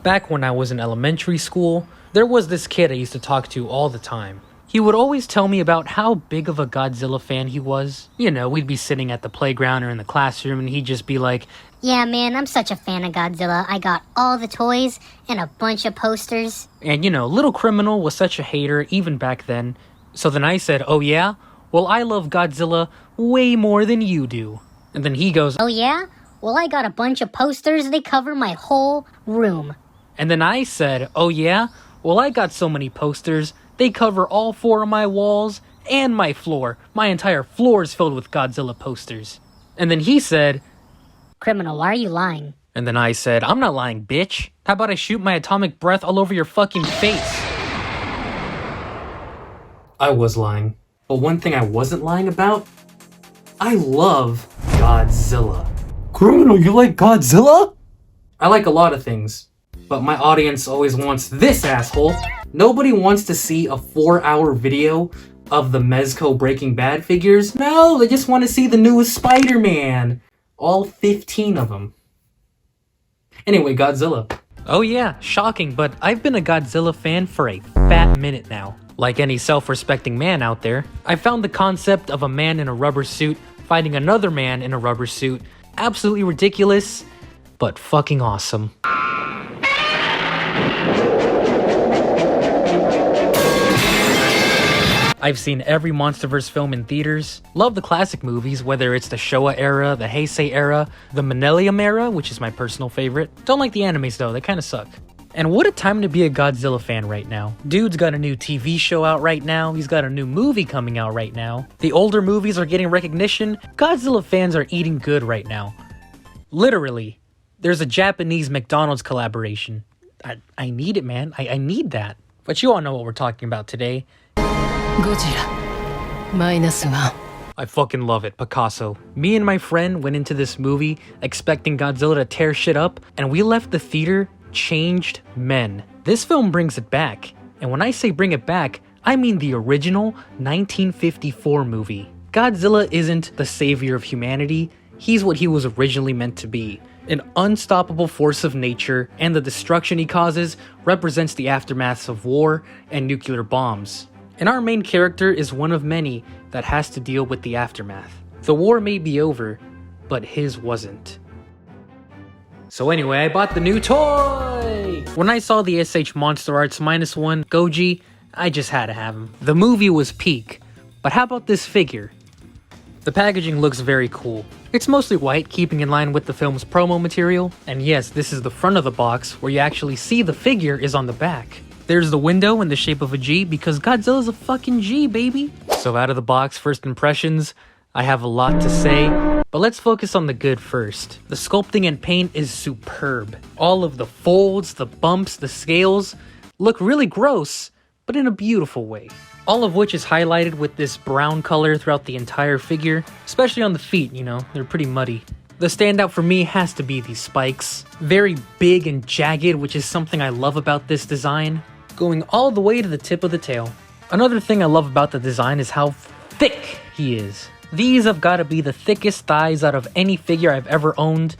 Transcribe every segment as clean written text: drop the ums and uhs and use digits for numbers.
Back when I was in elementary school, there was this kid I used to talk to all the time. He would always tell me about how big of a Godzilla fan he was. You know, we'd be sitting at the playground or in the classroom and he'd just be like, "Yeah, man, I'm such a fan of Godzilla. I got all the toys and a bunch of posters." And you know, Little Criminal was such a hater even back then. So then I said, "Oh yeah? Well, I love Godzilla way more than you do." And then he goes, "Oh yeah? Well, I got a bunch of posters. They cover my whole room." And then I said, "Oh yeah? Well, I got so many posters. They cover all 4 of my walls and my floor. My entire floor is filled with Godzilla posters." And then he said, "Criminal, why are you lying?" And then I said, "I'm not lying, bitch. How about I shoot my atomic breath all over your fucking face?" I was lying. But one thing I wasn't lying about? I love Godzilla. Criminal, you like Godzilla? I like a lot of things, but my audience always wants this asshole. Nobody wants to see a 4-hour video of the Mezco Breaking Bad figures. No, they just want to see the newest Spider-Man. All 15 of them. Anyway, Godzilla. Oh yeah, shocking, but I've been a Godzilla fan for a fat minute now. Like any self-respecting man out there, I found the concept of a man in a rubber suit fighting another man in a rubber suit absolutely ridiculous, but fucking awesome. I've seen every MonsterVerse film in theaters, love the classic movies, whether it's the Showa era, the Heisei era, the Millennium era, which is my personal favorite. Don't like the animes though, they kinda suck. And what a time to be a Godzilla fan right now. Dude's got a new TV show out right now, he's got a new movie coming out right now. The older movies are getting recognition, Godzilla fans are eating good right now. Literally, there's a Japanese McDonald's collaboration. I need it, man, I need that. But you all know what we're talking about today. Godzilla -1. I fucking love it, Picasso. Me and my friend went into this movie expecting Godzilla to tear shit up, and we left the theater changed men. This film brings it back. And when I say bring it back, I mean the original 1954 movie. Godzilla isn't the savior of humanity, he's what he was originally meant to be. An unstoppable force of nature, and the destruction he causes represents the aftermaths of war and nuclear bombs. And our main character is one of many that has to deal with the aftermath. The war may be over, but his wasn't. So anyway, I bought the new toy! When I saw the SH MonsterArts -1 Goji, I just had to have him. The movie was peak, but how about this figure? The packaging looks very cool. It's mostly white, keeping in line with the film's promo material. And yes, this is the front of the box, where you actually see the figure is on the back. There's the window in the shape of a G, because Godzilla's a fucking G, baby! So out of the box, first impressions, I have a lot to say, but let's focus on the good first. The sculpting and paint is superb. All of the folds, the bumps, the scales look really gross, but in a beautiful way. All of which is highlighted with this brown color throughout the entire figure, especially on the feet, you know, they're pretty muddy. The standout for me has to be these spikes. Very big and jagged, which is something I love about this design, going all the way to the tip of the tail. Another thing I love about the design is how thick he is. These have got to be the thickest thighs out of any figure I've ever owned.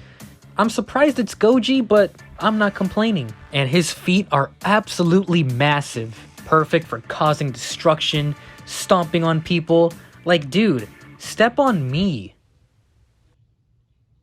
I'm surprised it's Goji, but I'm not complaining. And his feet are absolutely massive. Perfect for causing destruction, stomping on people. Like, dude, step on me.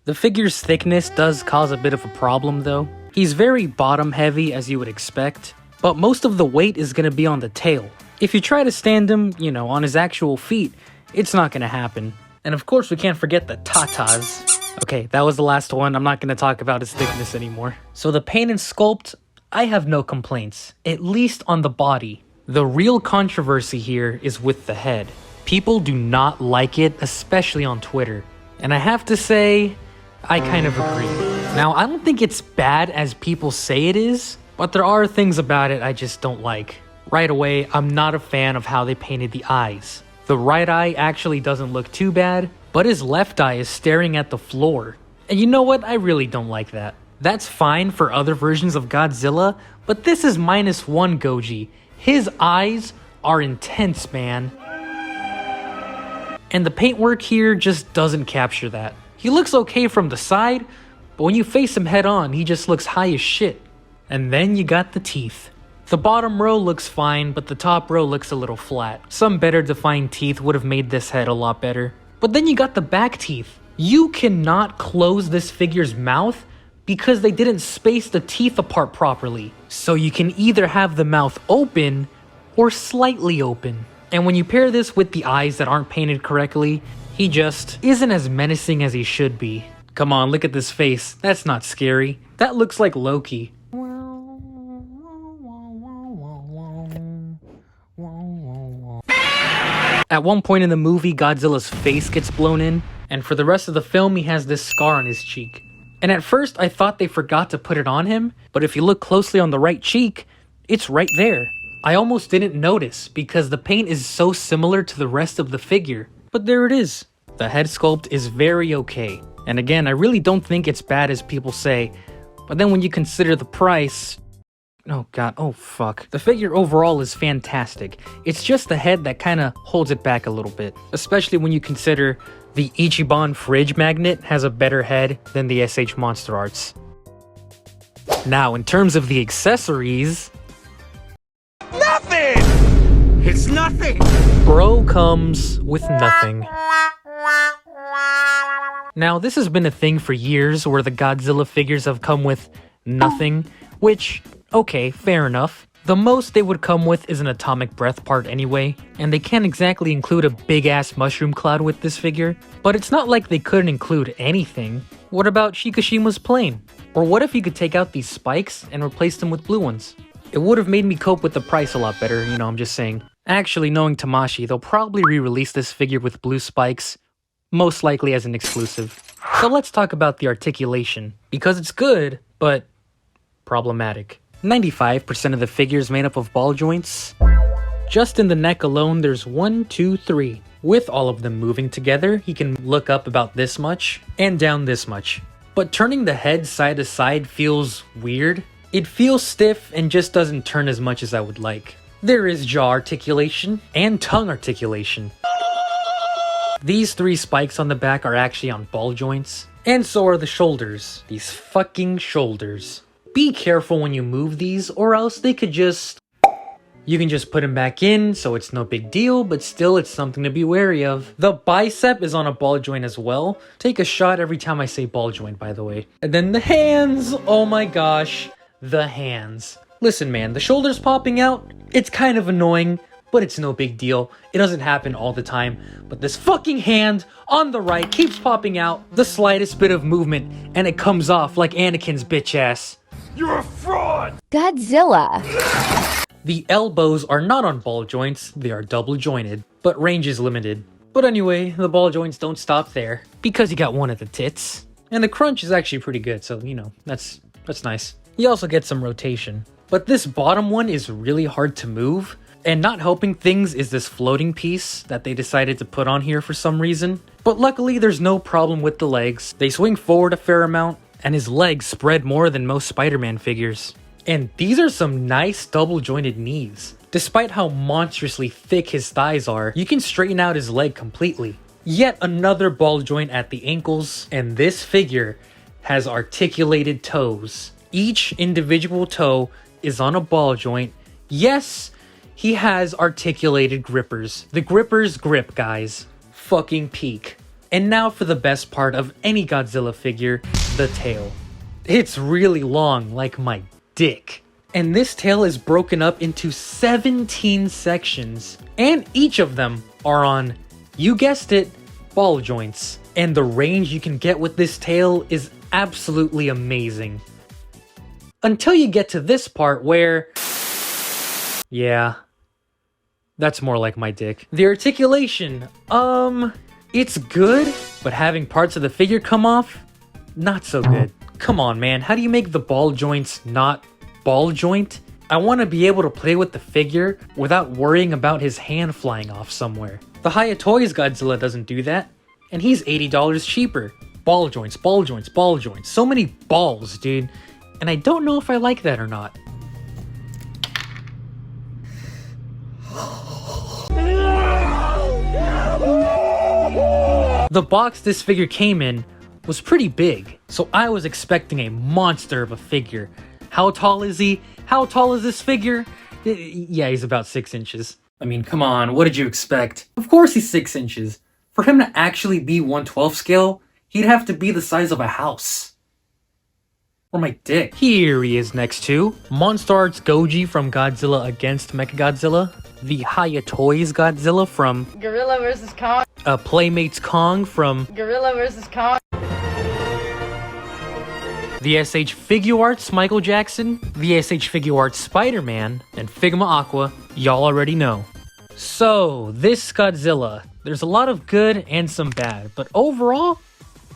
The figure's thickness does cause a bit of a problem though. He's very bottom heavy as you would expect, but most of the weight is going to be on the tail. If you try to stand him, you know, on his actual feet, it's not going to happen. And of course we can't forget the tatas. Okay, that was the last one, I'm not going to talk about his thickness anymore. So the paint and sculpt, I have no complaints, at least on the body. The real controversy here is with the head. People do not like it, especially on Twitter. And I have to say, I kind of agree. Now, I don't think it's bad as people say it is, but there are things about it I just don't like. Right away, I'm not a fan of how they painted the eyes. The right eye actually doesn't look too bad, but his left eye is staring at the floor. And you know what? I really don't like that. That's fine for other versions of Godzilla, but this is -1 Goji. His eyes are intense, man. And the paintwork here just doesn't capture that. He looks okay from the side, but when you face him head on, he just looks high as shit. And then you got the teeth. The bottom row looks fine, but the top row looks a little flat. Some better defined teeth would have made this head a lot better. But then you got the back teeth. You cannot close this figure's mouth because they didn't space the teeth apart properly. So you can either have the mouth open or slightly open. And when you pair this with the eyes that aren't painted correctly, he just isn't as menacing as he should be. Come on, look at this face. That's not scary. That looks like Loki. At one point in the movie, Godzilla's face gets blown in, and for the rest of the film, he has this scar on his cheek. And at first, I thought they forgot to put it on him, but if you look closely on the right cheek, it's right there. I almost didn't notice because the paint is so similar to the rest of the figure. But there it is. The head sculpt is very okay. And again, I really don't think it's bad as people say. But then when you consider the price... Oh god, oh fuck. The figure overall is fantastic. It's just the head that kinda holds it back a little bit. Especially when you consider the Ichiban fridge magnet has a better head than the SH MonsterArts. Now, in terms of the accessories... Nothing! It's nothing! Bro comes with nothing. Now, this has been a thing for years where the Godzilla figures have come with nothing, which, okay, fair enough. The most they would come with is an atomic breath part anyway, and they can't exactly include a big-ass mushroom cloud with this figure. But it's not like they couldn't include anything. What about Shikishima's plane? Or what if you could take out these spikes and replace them with blue ones? It would have made me cope with the price a lot better, you know, I'm just saying. Actually, knowing Tamashi, they'll probably re-release this figure with blue spikes, most likely as an exclusive. So let's talk about the articulation, because it's good, but problematic. 95% of the figure is made up of ball joints. Just in the neck alone, there's 1, 2, 3. With all of them moving together, he can look up about this much, and down this much. But turning the head side to side feels weird. It feels stiff and just doesn't turn as much as I would like. There is jaw articulation and tongue articulation. These 3 spikes on the back are actually on ball joints, and so are the shoulders. These fucking shoulders. Be careful when you move these, or else they could just... You can just put them back in, so it's no big deal, but still it's something to be wary of. The bicep is on a ball joint as well. Take a shot every time I say ball joint, by the way. And then the hands! Oh my gosh. The hands. Listen man, the shoulders popping out, it's kind of annoying, but it's no big deal. It doesn't happen all the time. But this fucking hand on the right keeps popping out the slightest bit of movement, and it comes off like Anakin's bitch ass. You're a fraud! Godzilla. The elbows are not on ball joints, they are double jointed, but range is limited. But anyway, the ball joints don't stop there, because you got one at the tits. And the crunch is actually pretty good, so you know, that's nice. You also get some rotation. But this bottom one is really hard to move, and not helping things is this floating piece that they decided to put on here for some reason. But luckily there's no problem with the legs. They swing forward a fair amount, and his legs spread more than most Spider-Man figures. And these are some nice double jointed knees. Despite how monstrously thick his thighs are, you can straighten out his leg completely. Yet another ball joint at the ankles, and this figure has articulated toes. Each individual toe is on a ball joint. Yes, he has articulated grippers. The grippers grip, guys. Fucking peak. And now for the best part of any Godzilla figure, the tail. It's really long, like my dick. And this tail is broken up into 17 sections. And each of them are on, you guessed it, ball joints. And the range you can get with this tail is absolutely amazing. Until you get to this part where... Yeah. That's more like my dick. The articulation, it's good, but having parts of the figure come off, not so good. Come on, man, how do you make the ball joints not ball joint? I want to be able to play with the figure without worrying about his hand flying off somewhere. The Hayatoy's Godzilla doesn't do that, and he's $80 cheaper. Ball joints, ball joints, ball joints. So many balls, dude. And I don't know if I like that or not. The box this figure came in was pretty big, so I was expecting a monster of a figure. How tall is he? How tall is this figure? Yeah, he's about 6 inches. I mean, come on, what did you expect? Of course he's 6 inches. For him to actually be 1/12 scale, he'd have to be the size of a house. Or my dick. Here he is next to MonsterArts Goji from Godzilla Against Mechagodzilla, the Haya Toys Godzilla from Gorilla vs. Kong. Playmates Kong from Gorilla vs. Kong. the SH Figuarts Michael Jackson, the SH Figuarts Spider-Man, and Figma Aqua, y'all already know. So, this Godzilla, there's a lot of good and some bad, but overall,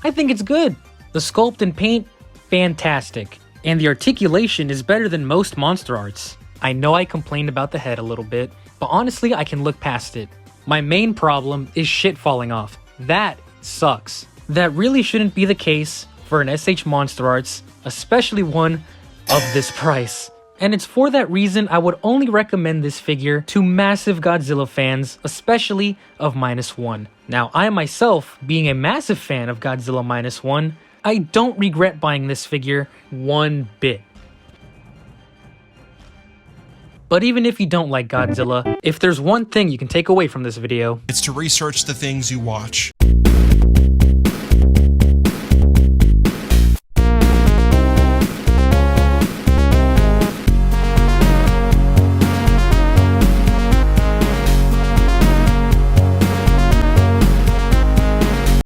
I think it's good. The sculpt and paint, fantastic. And the articulation is better than most MonsterArts. I know I complained about the head a little bit, but honestly, I can look past it. My main problem is shit falling off. That sucks. That really shouldn't be the case for an SH MonsterArts, especially one of this price. And it's for that reason I would only recommend this figure to massive Godzilla fans, especially of -1. Now, I myself, being a massive fan of Godzilla -1, I don't regret buying this figure one bit. But even if you don't like Godzilla, if there's one thing you can take away from this video, it's to research the things you watch.